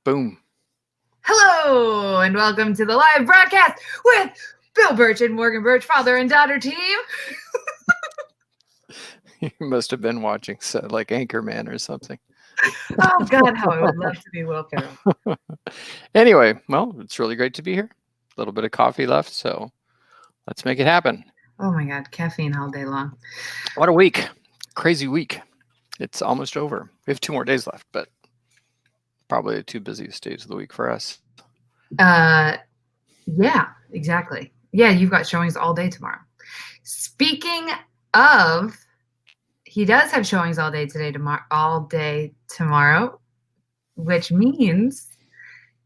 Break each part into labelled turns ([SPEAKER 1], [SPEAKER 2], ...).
[SPEAKER 1] Boom.
[SPEAKER 2] Hello, and welcome to the live broadcast with Bill Birch and Morgan Birch, father and daughter team.
[SPEAKER 1] You must have been watching like Anchorman or something.
[SPEAKER 2] Oh, God, how I would love to be Will Ferrell.
[SPEAKER 1] Anyway, well, it's really great to be here. A little bit of coffee left, so let's make it happen.
[SPEAKER 2] Oh, my God, caffeine all day long.
[SPEAKER 1] What a week. Crazy week. It's almost over. We have 2 more days left, but probably the 2 busiest days of the week for us.
[SPEAKER 2] Yeah, exactly. Yeah, you've got showings all day tomorrow. Speaking of, he does have showings all day tomorrow, which means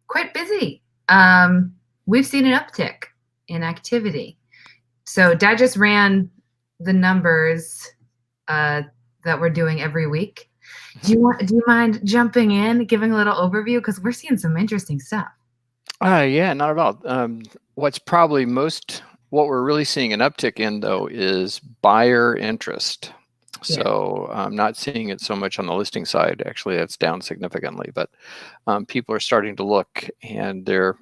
[SPEAKER 2] quite busy. We've seen an uptick in activity. So Dad just ran the numbers that we're doing every week. Do you mind jumping in, giving a little overview? Because we're seeing some interesting stuff.
[SPEAKER 1] Yeah, not at all. What we're really seeing an uptick in, though, is buyer interest. So I'm not seeing it so much on the listing side. Actually, that's down significantly, but people are starting to look and they're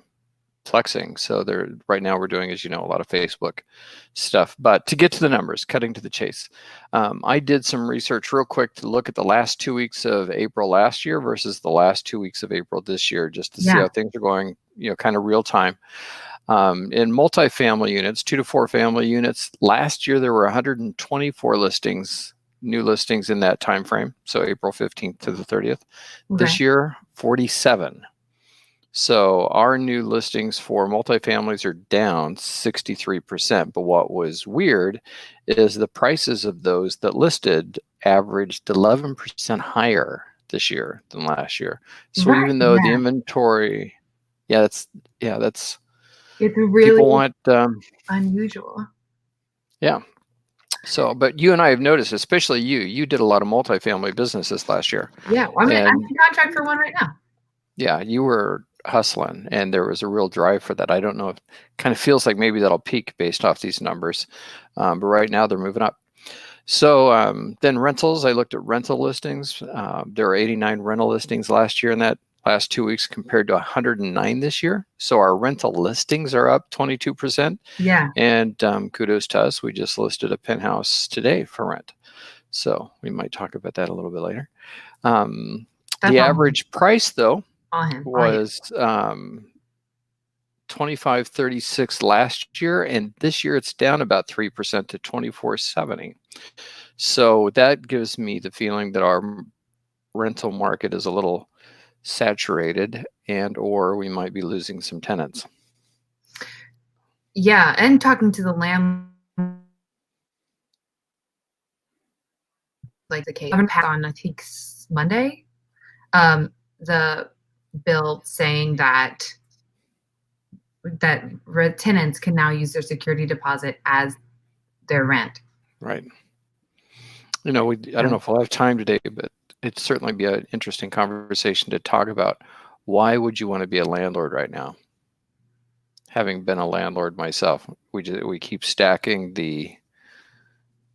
[SPEAKER 1] flexing. So right now we're doing, as you know, a lot of Facebook stuff. But to get to the numbers, cutting to the chase, I did some research real quick to look at the last 2 weeks of April last year versus the last 2 weeks of April this year, just to see how things are going, kind of real time. In multifamily units, 2 to 4 family units, last year there were 124 new listings in that time frame, so April 15th to the 30th. This year, 47. So our new listings for multifamilies are down 63%. But what was weird is the prices of those that listed averaged 11% higher this year than last year. So even though the inventory, it's
[SPEAKER 2] really
[SPEAKER 1] people want
[SPEAKER 2] unusual.
[SPEAKER 1] Yeah. So, but you and I have noticed, especially you did a lot of multifamily businesses last year.
[SPEAKER 2] Yeah, I'm in contract for one right now.
[SPEAKER 1] Yeah, you were hustling, and there was a real drive for that. I don't know if it kind of feels like maybe that'll peak based off these numbers, but right now they're moving up. So then rentals, I looked at rental listings. There were 89 rental listings last year in that last 2 weeks compared to 109 this year. So our rental listings are up 22%.
[SPEAKER 2] Yeah.
[SPEAKER 1] And kudos to us. We just listed a penthouse today for rent. So we might talk about that a little bit later. The average price, though, was $25.36 last year, and this year it's down about 3% to $24.70. So that gives me the feeling that our rental market is a little saturated, or we might be losing some tenants.
[SPEAKER 2] Yeah, and talking to the landlord, like the case on I think Monday, the bill saying that tenants can now use their security deposit as their rent.
[SPEAKER 1] Right. I don't know if we'll have time today, but it'd certainly be an interesting conversation to talk about. Why would you want to be a landlord right now? Having been a landlord myself, we keep stacking the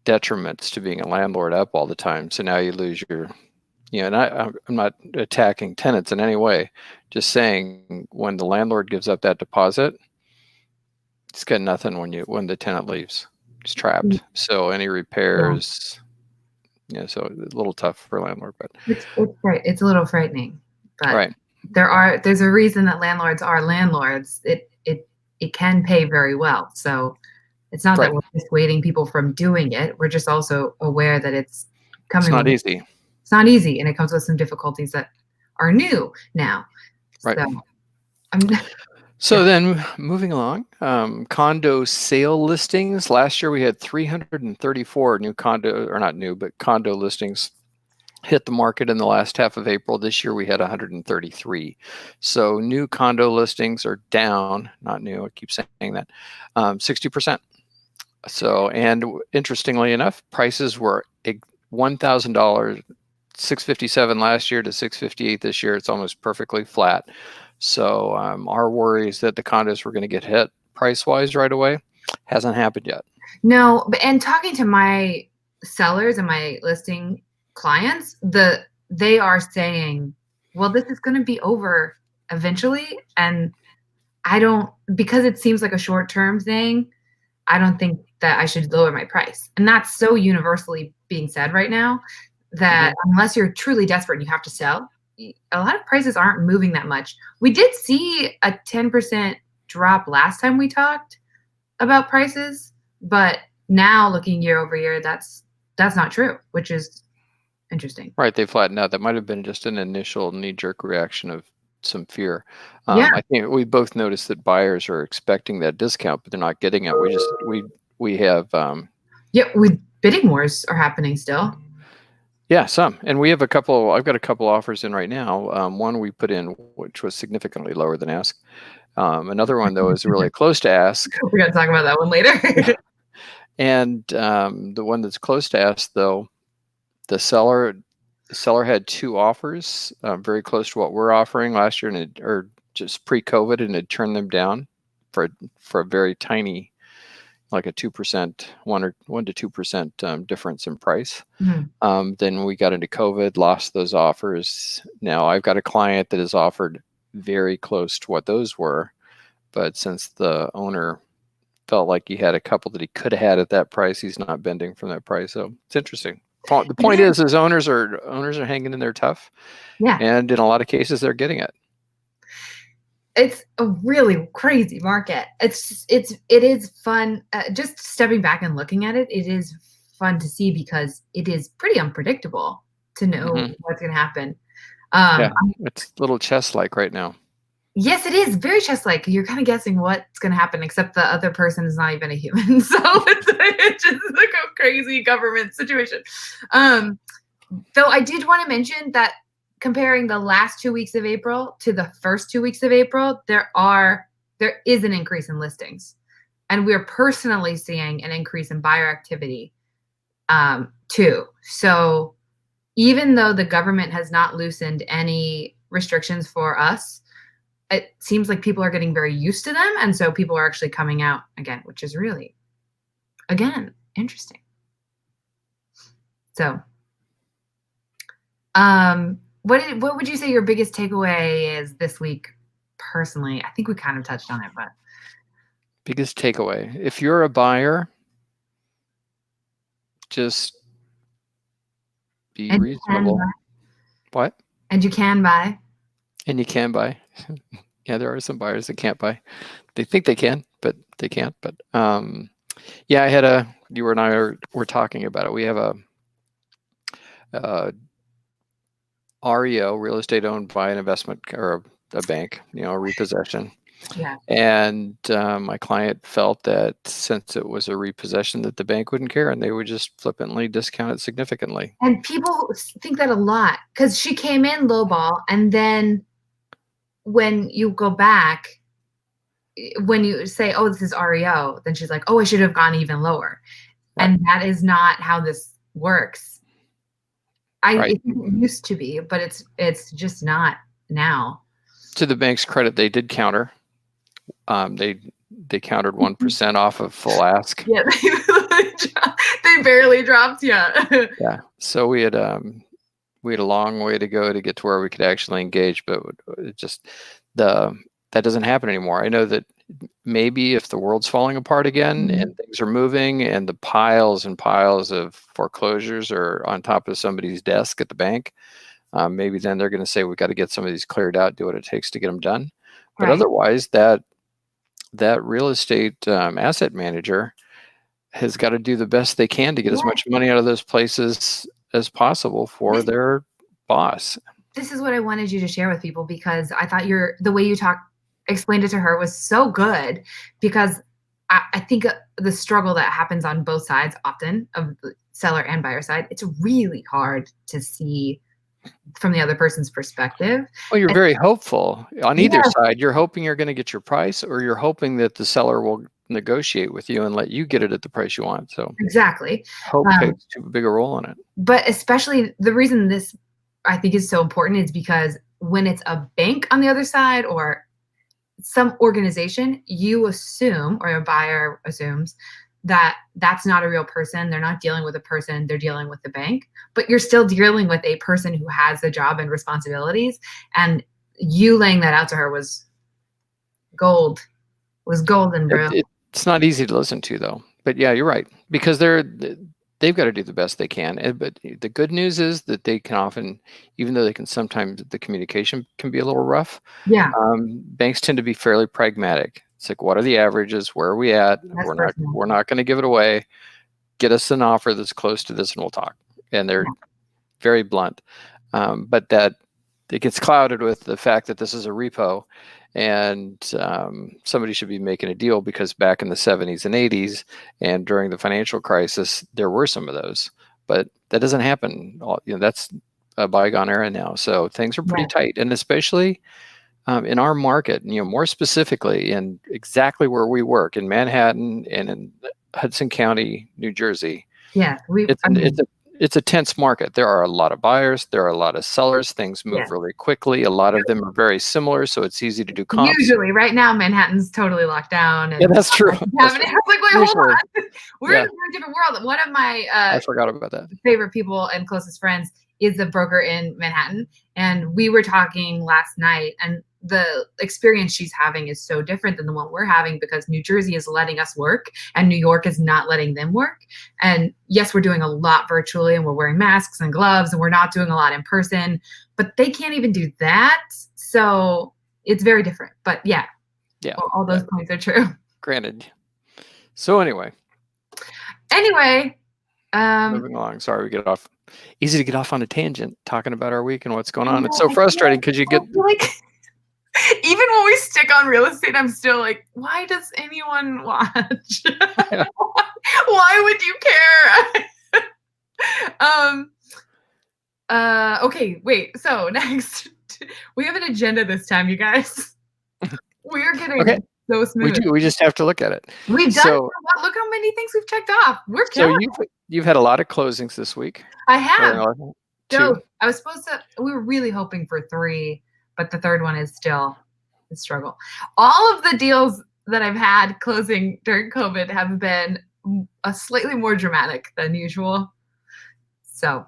[SPEAKER 1] detriments to being a landlord up all the time. So now you lose your, and I'm not attacking tenants in any way, just saying when the landlord gives up that deposit, it's got nothing when the tenant leaves. It's trapped. So any repairs, so a little tough for a landlord, but
[SPEAKER 2] it's a little frightening. But
[SPEAKER 1] right.
[SPEAKER 2] There's a reason that landlords are landlords. It can pay very well. So it's not that we're dissuading people from doing it. We're just also aware that it's coming.
[SPEAKER 1] It's not easy.
[SPEAKER 2] It's not easy, and it comes with some difficulties that are new now.
[SPEAKER 1] Right. So then moving along, condo sale listings. Last year we had 334 new condo listings hit the market in the last half of April. This year we had 133. So new condo listings are down, not new, I keep saying that, 60%. So, and interestingly enough, prices were $1,000, $657 last year to $658 this year. It's almost perfectly flat. So our worry is that the condos were going to get hit price-wise right away. Hasn't happened yet.
[SPEAKER 2] No, and talking to my sellers and my listing clients, they are saying, well, this is going to be over eventually. And I don't, because it seems like a short-term thing, I don't think that I should lower my price. And that's so universally being said right now that
[SPEAKER 1] Mhm.
[SPEAKER 2] unless you're truly desperate and you have to sell, a lot of prices aren't moving that much. We did see a 10% drop last time we talked about prices, but now looking year over year, that's not true, which is interesting.
[SPEAKER 1] Right, they flattened out. That might have been just an initial knee-jerk reaction of some fear.
[SPEAKER 2] Yeah.
[SPEAKER 1] I think we both noticed that buyers are expecting that discount, but they're not getting it. We have
[SPEAKER 2] Yeah, with bidding wars are happening still.
[SPEAKER 1] yeah, some, and we have a couple. I've got a couple offers in right now. One we put in, which was significantly lower than ask. Another one though is really close to ask,
[SPEAKER 2] We're gonna talk about that one later.
[SPEAKER 1] and the one that's close to ask though, the seller had two offers very close to what we're offering last year, or just pre-COVID, and had turned them down for a very tiny, like a 2%, 1 to 2% difference in price. Then we got into COVID, lost those offers. Now I've got a client that has offered very close to what those were, but since the owner felt like he had a couple that he could have had at that price, he's not bending from that price. So it's interesting. The point is owners are hanging in there tough,
[SPEAKER 2] Yeah.
[SPEAKER 1] and in a lot of cases they're getting it.
[SPEAKER 2] It's a really crazy market. It is fun. Just stepping back and looking at it, it is fun to see because it is pretty unpredictable to know what's going to happen.
[SPEAKER 1] Yeah, it's a little chess-like right now.
[SPEAKER 2] Yes, it is very chess-like. You're kind of guessing what's going to happen, except the other person is not even a human. So it's just like a crazy government situation. Though I did want to mention that comparing the last 2 weeks of April to the first 2 weeks of April, there is an increase in listings. And we're personally seeing an increase in buyer activity too. So even though the government has not loosened any restrictions for us, it seems like people are getting very used to them. And so people are actually coming out again, which is really, again, interesting. So what would you say your biggest takeaway is this week personally? I think we kind of touched on it, but
[SPEAKER 1] Biggest takeaway: if you're a buyer, just be reasonable. What?
[SPEAKER 2] And you can buy.
[SPEAKER 1] And you can buy. Yeah, there are some buyers that can't buy. They think they can, but they can't. But yeah, you and I were talking about it. We have a REO, real estate owned by an investment or a bank, a repossession.
[SPEAKER 2] Yeah.
[SPEAKER 1] And my client felt that since it was a repossession, that the bank wouldn't care and they would just flippantly discount it significantly.
[SPEAKER 2] And people think that a lot because she came in lowball, and then when you go back, when you say, "Oh, this is REO," then she's like, "Oh, I should have gone even lower,"
[SPEAKER 1] Right.
[SPEAKER 2] and that is not how this works.
[SPEAKER 1] Right.
[SPEAKER 2] It used to be, but it's just not now.
[SPEAKER 1] To the bank's credit, they did counter. They countered 1% off of full ask.
[SPEAKER 2] Yeah, they barely dropped. Yeah.
[SPEAKER 1] Yeah. So we had a long way to go to get to where we could actually engage, but it just that doesn't happen anymore. I know that maybe if the world's falling apart again and things are moving and the piles and piles of foreclosures are on top of somebody's desk at the bank, maybe then they're going to say we've got to get some of these cleared out, do what it takes to get them done. But otherwise, that real estate asset manager has got to do the best they can to get as much money out of those places as possible for their boss.
[SPEAKER 2] This is what I wanted you to share with people because I thought the way you explained it to her was so good, because I think the struggle that happens on both sides often, of the seller and buyer side, it's really hard to see from the other person's perspective.
[SPEAKER 1] Well, you're very hopeful on either side. You're hoping you're going to get your price, or you're hoping that the seller will negotiate with you and let you get it at the price you want. So
[SPEAKER 2] exactly,
[SPEAKER 1] hope takes too big a role in it.
[SPEAKER 2] But especially the reason this I think is so important is because when it's a bank on the other side or some organization, you assume, or a buyer assumes, that that's not a real person. They're not dealing with a person, they're dealing with the bank, but you're still dealing with a person who has a job and responsibilities. And you laying that out to her was gold. Was golden, bro.
[SPEAKER 1] It's not easy to listen to, though. But yeah, you're right, because they've got to do the best they can. But the good news is that they can often, even though they can sometimes, the communication can be a little rough.
[SPEAKER 2] Yeah.
[SPEAKER 1] Banks tend to be fairly pragmatic. It's like, what are the averages? Where are we at? We're not going to give it away. Get us an offer that's close to this, and we'll talk. And they're very blunt. But that it gets clouded with the fact that this is a repo, and somebody should be making a deal, because back in the 70s and 80s and during the financial crisis, there were some of those, but that doesn't happen. That's a bygone era now. So things are pretty tight, and especially in our market, more specifically in exactly where we work in Manhattan and in Hudson County, New Jersey.
[SPEAKER 2] Yeah,
[SPEAKER 1] it's a tense market. There are a lot of buyers. There are a lot of sellers. Things move really quickly. A lot of them are very similar, so it's easy to do comps.
[SPEAKER 2] Usually, right now, Manhattan's totally locked down. And
[SPEAKER 1] yeah, that's true.
[SPEAKER 2] I was like, wait, hold on. We're in a very different world. One of my
[SPEAKER 1] I forgot about that.
[SPEAKER 2] favorite people and closest friends is a broker in Manhattan. And we were talking last night, and the experience she's having is so different than the one we're having, because New Jersey is letting us work and New York is not letting them work. And yes, we're doing a lot virtually, and we're wearing masks and gloves, and we're not doing a lot in person, but they can't even do that. So it's very different. But yeah, all those points are true.
[SPEAKER 1] Granted. So anyway, moving along. Sorry, we get off. Easy to get off on a tangent talking about our week and what's going on. It's so frustrating because you get
[SPEAKER 2] like, even when we stick on real estate, I'm still like, why does anyone watch? Why would you care? Okay, wait. So next, we have an agenda this time, you guys. We're getting so smooth.
[SPEAKER 1] We just have to look at it.
[SPEAKER 2] We've done. Look how many things we've checked off. We're killing.
[SPEAKER 1] So you've had a lot of closings this week.
[SPEAKER 2] I have.
[SPEAKER 1] Two.
[SPEAKER 2] I was supposed to. We were really hoping for 3, but the third one is still a struggle. All of the deals that I've had closing during COVID have been a slightly more dramatic than usual. So.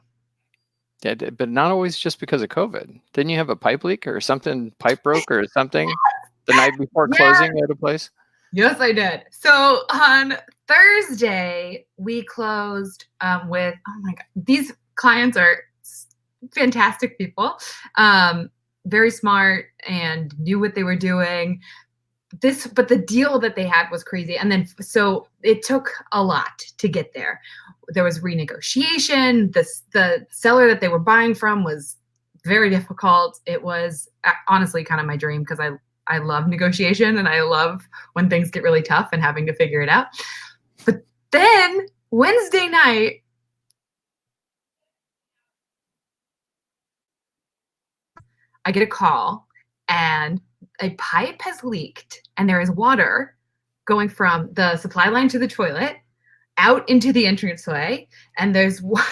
[SPEAKER 1] Yeah, but not always just because of COVID. Didn't you have a pipe leak or something? Pipe broke or something the night before closing at a place?
[SPEAKER 2] Yes, I did. So on Thursday, we closed with, oh my God, these clients are fantastic people, very smart and knew what they were doing. But the deal that they had was crazy. And then, so it took a lot to get there. There was renegotiation. The seller that they were buying from was very difficult. It was honestly kind of my dream, because I love negotiation and I love when things get really tough and having to figure it out. But then Wednesday night, I get a call and a pipe has leaked, and there is water going from the supply line to the toilet out into the entranceway, and there's water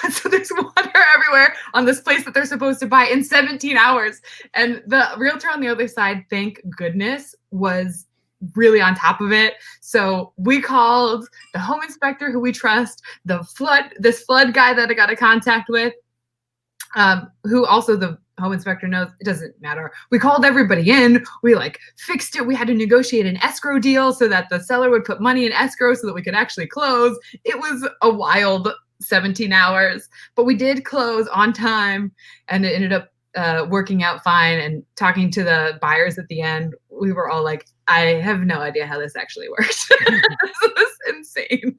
[SPEAKER 2] everywhere on this place that they're supposed to buy in 17 hours. And the realtor on the other side, thank goodness, was really on top of it. So we called the home inspector who we trust, this flood guy that I got in contact with, who also the home inspector knows. It doesn't matter. We called everybody in. We fixed it. We had to negotiate an escrow deal so that the seller would put money in escrow so that we could actually close. It was a wild 17 hours, but we did close on time, and it ended up working out fine. And talking to the buyers at the end, we were all like, I have no idea how this actually works. This was insane.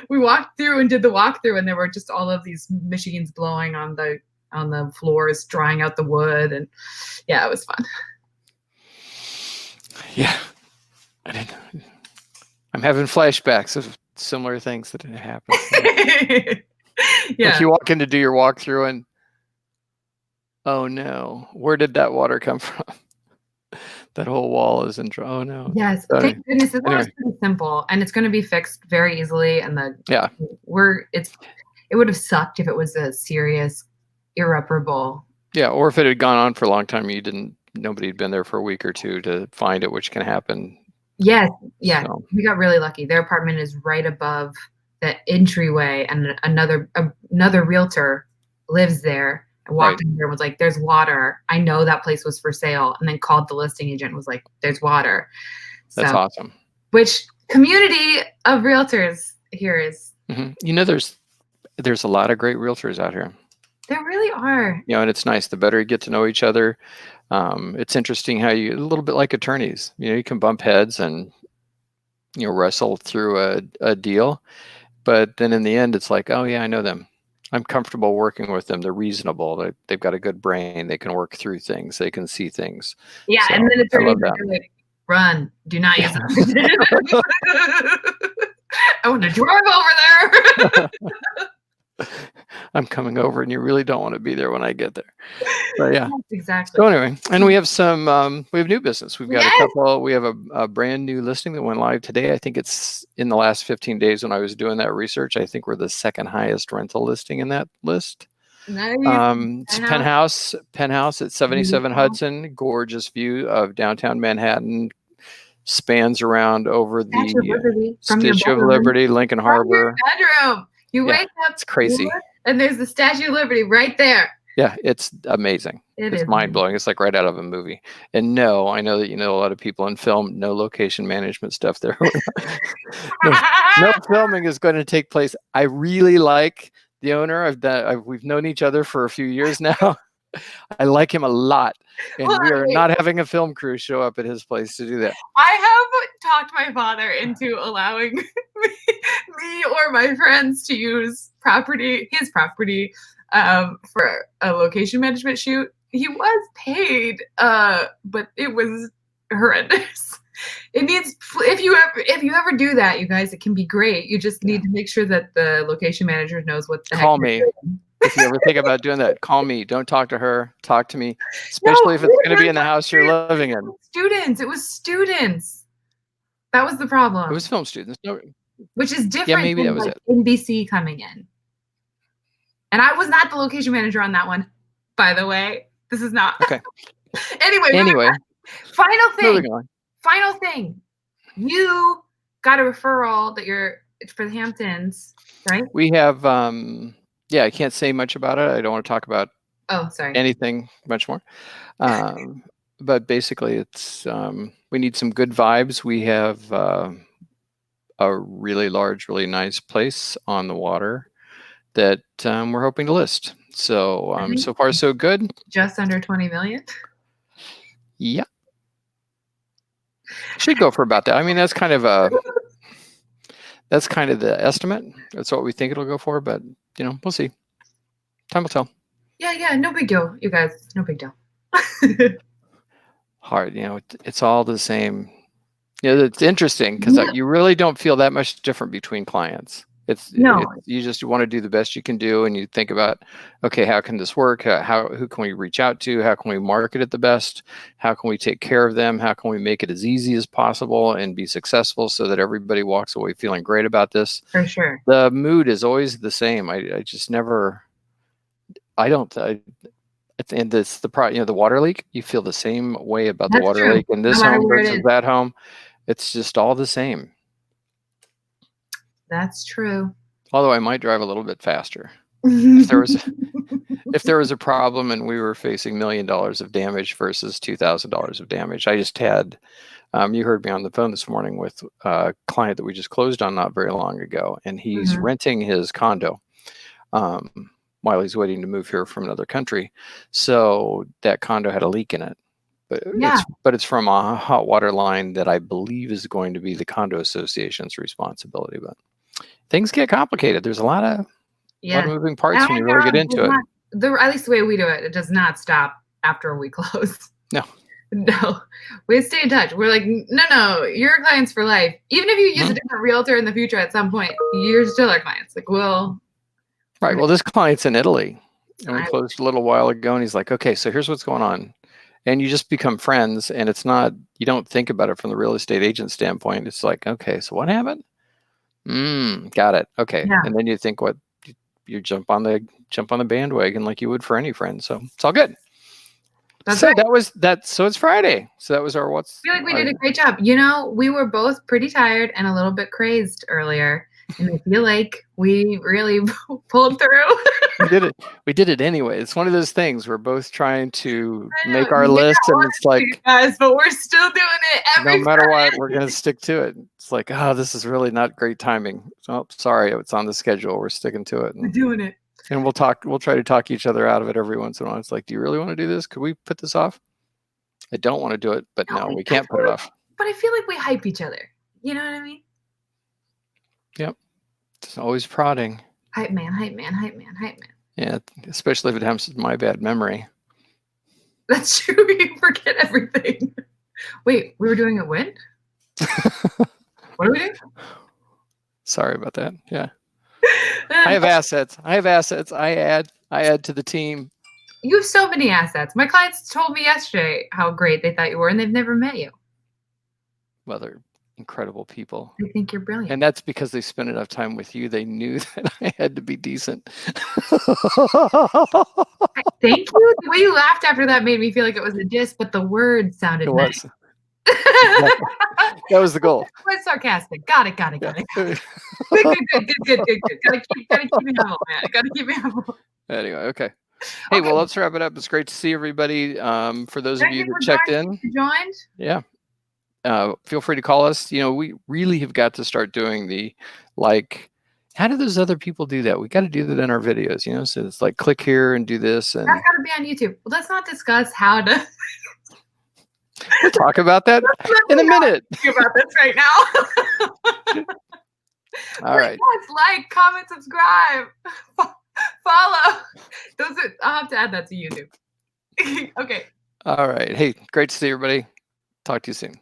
[SPEAKER 2] We walked through and did the walkthrough, and there were just all of these machines blowing on the floors, drying out the wood, and yeah, it was fun.
[SPEAKER 1] Yeah, I'm having flashbacks of similar things that happened.
[SPEAKER 2] Yeah,
[SPEAKER 1] if you walk in to do your walkthrough and, oh no, where did that water come from? That whole wall is in trouble. Oh no.
[SPEAKER 2] Yes, thank goodness. This was pretty simple, and it's going to be fixed very easily. And it would have sucked if it was a serious, irreparable.
[SPEAKER 1] Yeah, or if it had gone on for a long time, nobody had been there for a week or two to find it, which can happen.
[SPEAKER 2] Yes, yeah, so. We got really lucky. Their apartment is right above the entryway, and another realtor lives there, I walked in there and was like, there's water. I know that place was for sale. And then called the listing agent and was like, there's water.
[SPEAKER 1] That's awesome.
[SPEAKER 2] Which community of realtors here is.
[SPEAKER 1] You know, there's a lot of great realtors out here.
[SPEAKER 2] There really are.
[SPEAKER 1] You know, and it's nice. The better you get to know each other, it's interesting how a little bit like attorneys, you know, you can bump heads and, you know, wrestle through a deal. But then in the end, it's like, oh, yeah, I know them. I'm comfortable working with them. They're reasonable. They've got a good brain. They can work through things. They can see things.
[SPEAKER 2] Yeah,
[SPEAKER 1] so,
[SPEAKER 2] and then attorneys are like, run. Do not use it. I want to drive over there.
[SPEAKER 1] I'm coming over, and you really don't want to be there when I get there. But yeah,
[SPEAKER 2] yes, exactly.
[SPEAKER 1] So anyway, and we have we have new business. We've got a couple. We have a brand new listing that went live today. I think it's in the last 15 days when I was doing that research. I think we're the second highest rental listing in that list.
[SPEAKER 2] Nice.
[SPEAKER 1] It's penthouse at 77 Hudson. Gorgeous view of downtown Manhattan. Spans around over the Statue of Liberty, Lincoln Harbor.
[SPEAKER 2] Bedroom. You wake up.
[SPEAKER 1] It's crazy.
[SPEAKER 2] And there's the Statue of Liberty right there.
[SPEAKER 1] Yeah, it's amazing. It's mind-blowing. It's like right out of a movie. And no, I know that you know a lot of people in film, no location management stuff there. no filming is going to take place. I really like the owner. We've known each other for a few years now. I like him a lot. And we are not having a film crew show up at his place to do that.
[SPEAKER 2] I have talked my father into allowing me or my friends to use his property, for a location management shoot. He was paid, but it was horrendous. It needs, if you ever do that, you guys, it can be great. You just need to make sure that the location manager knows what the heck.
[SPEAKER 1] Call me. If you ever think about doing that, call me. Don't talk to her. Talk to me, especially if it's going to be in the house you're living in.
[SPEAKER 2] It was students. That was the problem.
[SPEAKER 1] It was film students. No,
[SPEAKER 2] which is different.
[SPEAKER 1] Yeah, maybe that was it.
[SPEAKER 2] NBC coming in. And I was not the location manager on that one, by the way. This is not.
[SPEAKER 1] Okay.
[SPEAKER 2] Anyway. Final thing. You got a referral that for the Hamptons, right?
[SPEAKER 1] We have, I can't say much about it. I don't want to talk about anything much more. But basically it's, we need some good vibes. We have a really large, really nice place on the water that we're hoping to list. So so far so good.
[SPEAKER 2] Just under 20 million.
[SPEAKER 1] Yeah. Should go for about that. I mean, that's kind of the estimate. That's what we think it'll go for, but you know, we'll see. Time will tell.
[SPEAKER 2] Yeah, no big deal, you guys. No big deal.
[SPEAKER 1] Hard, you know, it's all the same. You know, it's interesting because you really don't feel that much different between clients. You just want to do the best you can do, and you think about, okay, how can this work? Who can we reach out to? How can we market it the best? How can we take care of them? How can we make it as easy as possible and be successful so that everybody walks away feeling great about this?
[SPEAKER 2] For sure.
[SPEAKER 1] The mood is always the same. I just never. And it's the water leak. You feel the same way about the water leak in this home versus that home. It's just all the same.
[SPEAKER 2] That's true.
[SPEAKER 1] Although I might drive a little bit faster. If there was a problem and we were facing $1 million of damage versus $2,000 of damage. I just had, you heard me on the phone this morning with a client that we just closed on not very long ago, and he's renting his condo while he's waiting to move here from another country. So that condo had a leak in it. But it's from a hot water line that I believe is going to be the condo association's responsibility. But things get complicated. There's a lot of moving parts when you really get into it.
[SPEAKER 2] At least the way we do it, it does not stop after we close.
[SPEAKER 1] No,
[SPEAKER 2] we stay in touch. We're like, no, you're clients for life. Even if you use a different realtor in the future at some point, you're still our clients. Like,
[SPEAKER 1] right. Well, this client's in Italy, and we closed a little while ago, and he's like, okay, so here's what's going on. And you just become friends, and it's not, you don't think about it from the real estate agent standpoint. It's like, okay, so what happened? Got it. Okay. Yeah. And then you think you jump on the bandwagon like you would for any friend. So it's all good. So it's Friday. So that was our
[SPEAKER 2] I feel like we did a great job. You know, we were both pretty tired and a little bit crazed earlier. And I feel like we really pulled through.
[SPEAKER 1] We did it anyway. It's one of those things we're both trying to make our
[SPEAKER 2] You may
[SPEAKER 1] list,
[SPEAKER 2] not
[SPEAKER 1] and
[SPEAKER 2] want
[SPEAKER 1] it's
[SPEAKER 2] to,
[SPEAKER 1] like,
[SPEAKER 2] guys, but we're still doing it
[SPEAKER 1] no
[SPEAKER 2] every
[SPEAKER 1] matter what,
[SPEAKER 2] Friday.
[SPEAKER 1] we're going to stick to it. It's like, oh, this is really not great timing. So sorry, it's on the schedule. We're sticking to it.
[SPEAKER 2] We're doing it.
[SPEAKER 1] And we'll try to talk each other out of it every once in a while. It's like, do you really want to do this? Could we put this off? I don't want to do it, but no, we can't put it off.
[SPEAKER 2] But I feel like we hype each other. You know what I mean?
[SPEAKER 1] Yep. It's always prodding.
[SPEAKER 2] Hype man, hype man, hype man, hype man.
[SPEAKER 1] Yeah, especially if it happens to my bad memory.
[SPEAKER 2] That's true. You forget everything. Wait, we were doing it when? What are we doing?
[SPEAKER 1] Sorry about that. Yeah. I have assets. I add to the team.
[SPEAKER 2] You have so many assets. My clients told me yesterday how great they thought you were, and they've never met you.
[SPEAKER 1] Well, they're incredible people.
[SPEAKER 2] They think you're brilliant.
[SPEAKER 1] And that's because they spent enough time with you. They knew that I had to be decent.
[SPEAKER 2] Thank you. The way you laughed after that made me feel like it was a diss, but the word sounded nice.
[SPEAKER 1] That was the goal.
[SPEAKER 2] It was sarcastic. Got it. Good. Gotta keep me humble, man. Gotta keep me humble.
[SPEAKER 1] Anyway, okay. Hey, well, let's wrap it up. It's great to see everybody. For those of you that checked in,
[SPEAKER 2] joined.
[SPEAKER 1] Yeah. Feel free to call us. You know, we really have got to start doing the, like, how do those other people do that? We got to do that in our videos, you know? So it's like, click here and do this. And
[SPEAKER 2] that's got to be on YouTube. Well, let's not discuss how to.
[SPEAKER 1] We'll talk about that in a minute.
[SPEAKER 2] About this right now.
[SPEAKER 1] All right.
[SPEAKER 2] Yes, like, comment, subscribe, follow. I'll have to add that to YouTube. Okay.
[SPEAKER 1] All right. Hey, great to see everybody. Talk to you soon.